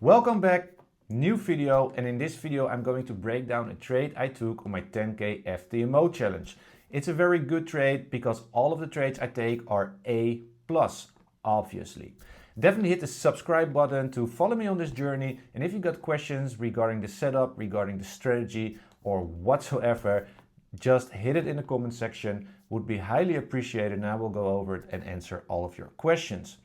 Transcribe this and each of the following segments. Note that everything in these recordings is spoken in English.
Welcome back, new video, and in this video I'm going to break down a trade I took on my 10k FTMO challenge. It's a very good trade because all of the trades I take are A+, obviously. Definitely hit the subscribe button to follow me on this journey, and if you got questions regarding the setup, regarding the strategy or whatsoever, just hit it in the comment section. Would be highly appreciated, and I will go over it and answer all of your questions.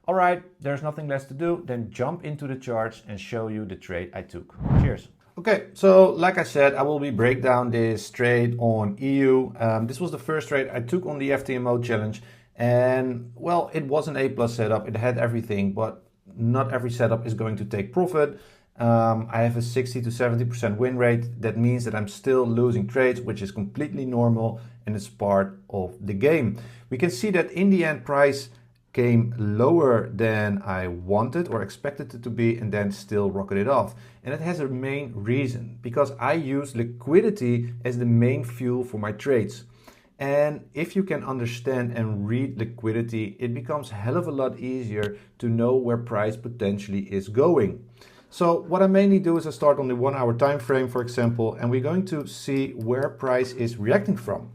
Alright, there's nothing less to do than jump into the charts and show you the trade I took. Cheers. Okay, so like I said, I will be break down this trade on EU. This was the first trade I took on the FTMO challenge, and well, it was an A+ setup. It had everything, but not every setup is going to take profit. I have a 60 to 70% win rate. That means that I'm still losing trades, which is completely normal and it's part of the game. We can see that in the end price came lower than I wanted or expected it to be, and then still rocketed off. And it has a main reason, because I use liquidity as the main fuel for my trades. And if you can understand and read liquidity, it becomes a hell of a lot easier to know where price potentially is going. So what I mainly do is I start on the 1 hour time frame, for example, and we're going to see where price is reacting from.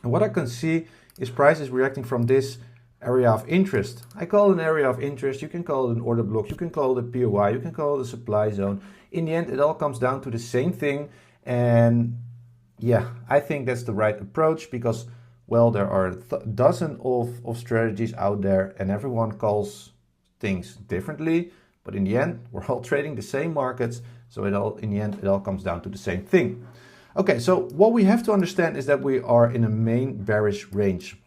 And what I can see is price is reacting from this area of interest. I call it an area of interest. You can call it an order block, you can call it a POI, you can call it a supply zone. In the end, it all comes down to the same thing. And yeah, I think that's the right approach, because well, there are dozens of strategies out there and everyone calls things differently. But in the end, we're all trading the same markets. So in the end, it all comes down to the same thing. Okay, so what we have to understand is that we are in a main bearish range.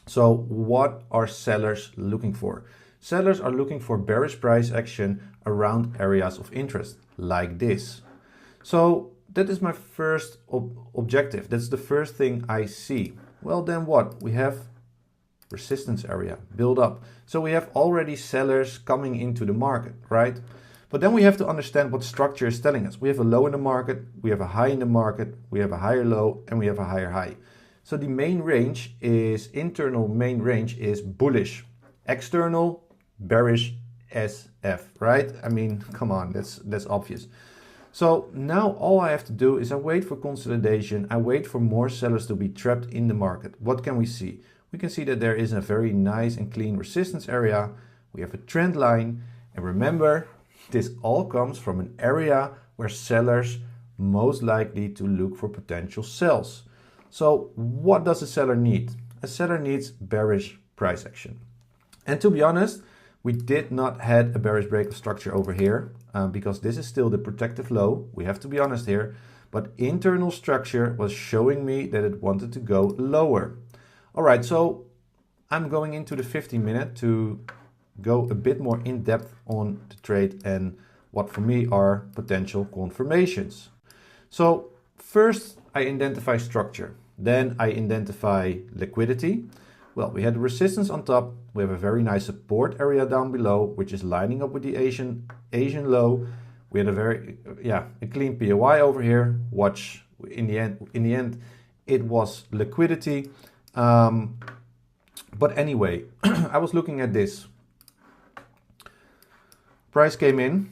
So what are sellers looking for? Sellers are looking for bearish price action around areas of interest, like this. So that is my first objective. That's the first thing I see. Well, then what? We have resistance area, build up. So we have already sellers coming into the market, right? But then we have to understand what structure is telling us. We have a low in the market, we have a high in the market, we have a higher low, and we have a higher high. So the main range is, internal main range is bullish. External, bearish SF, right? I mean, come on, that's obvious. So now all I have to do is I wait for consolidation. I wait for more sellers to be trapped in the market. What can we see? We can see that there is a very nice and clean resistance area. We have a trend line. And remember, this all comes from an area where sellers most likely to look for potential sells. So what does a seller need? A seller needs bearish price action. And to be honest, we did not have a bearish break of structure over here because this is still the protective low. We have to be honest here. But internal structure was showing me that it wanted to go lower. All right, so I'm going into the 15-minute to go a bit more in depth on the trade and what for me are potential confirmations. So first I identify structure, then I identify liquidity. Well, we had the resistance on top, we have a very nice support area down below, which is lining up with the Asian low. We had a clean POI over here. Watch, in the end it was liquidity. But anyway, I was looking at this. Price came in.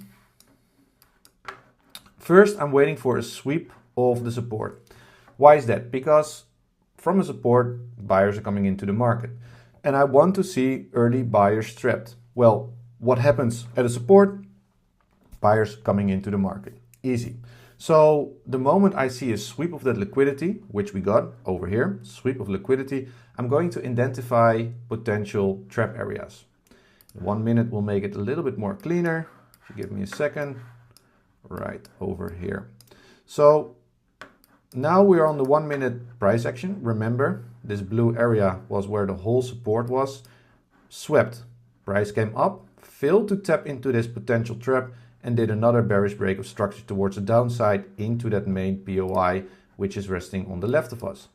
First, I'm waiting for a sweep of the support. Why is that? Because from a support, buyers are coming into the market. And I want to see early buyers trapped. Well, what happens at a support? Buyers coming into the market. Easy. So the moment I see a sweep of that liquidity, which we got over here, sweep of liquidity, I'm going to identify potential trap areas. 1 minute will make it a little bit more cleaner. If you give me a second, right over here. So now we're on the 1 minute price action. Remember, this blue area was where the whole support was. Swept, price came up, failed to tap into this potential trap, and did another bearish break of structure towards the downside into that main POI, which is resting on the left of us.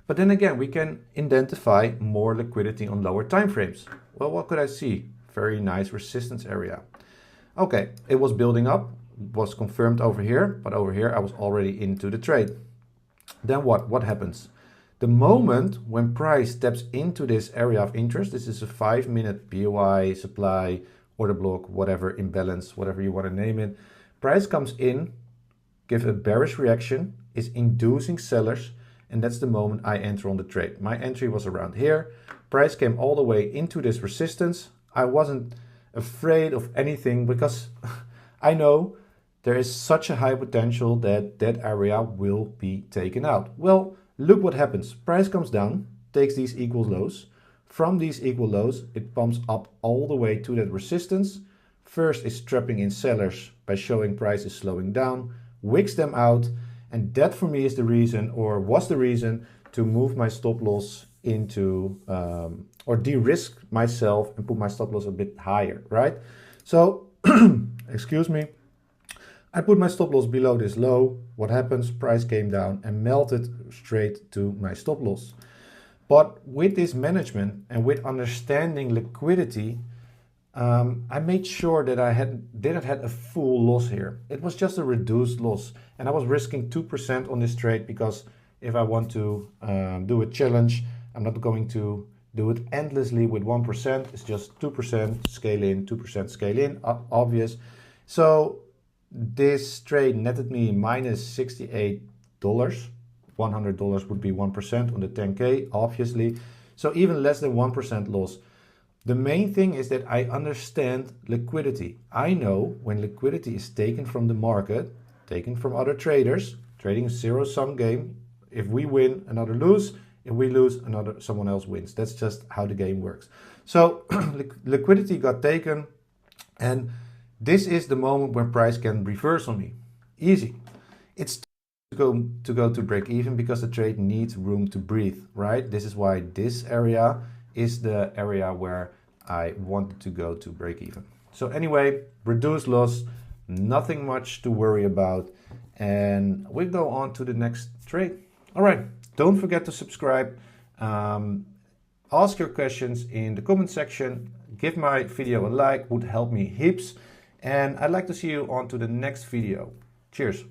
But then again, we can identify more liquidity on lower time frames. Well, what could I see? Very nice resistance area. Okay, it was building up, was confirmed over here, but over here I was already into the trade. Then what happens? The moment when price steps into this area of interest, this is a 5 minute POI supply order block, whatever, imbalance, whatever you want to name it. Price comes in, give a bearish reaction, is inducing sellers, and that's the moment I enter on the trade. My entry was around here. Price came all the way into this resistance. I wasn't afraid of anything because I know there is such a high potential that that area will be taken out. Well, look what happens. Price comes down, takes these equal lows. From these equal lows, it pumps up all the way to that resistance. First is trapping in sellers by showing price is slowing down, wicks them out, and that for me is the reason, or was the reason, to move my stop loss into, or de-risk myself and put my stop loss a bit higher, right? So, excuse me, I put my stop loss below this low. What happens? Price came down and melted straight to my stop loss. But with this management and with understanding liquidity, I made sure that I didn't have a full loss here. It was just a reduced loss. And I was risking 2% on this trade because if I want to do a challenge, I'm not going to do it endlessly with 1%. It's just 2% scale in, 2% scale in, obvious. So this trade netted me minus $68. $100 would be 1% on the 10K, obviously. So even less than 1% loss. The main thing is that I understand liquidity. I know when liquidity is taken from the market, taken from other traders, trading a zero-sum game. If we win, another lose. If we lose, someone else wins. That's just how the game works. So liquidity got taken, and this is the moment when price can reverse on me. Easy. It's to go to break even because the trade needs room to breathe, right? This is why this area is the area where I wanted to go to break even. So anyway, reduced loss, nothing much to worry about, and we go on to the next trade. All right, don't forget to subscribe. Ask your questions in the comment section. Give my video a like, would help me heaps, and I'd like to see you on to the next video. Cheers.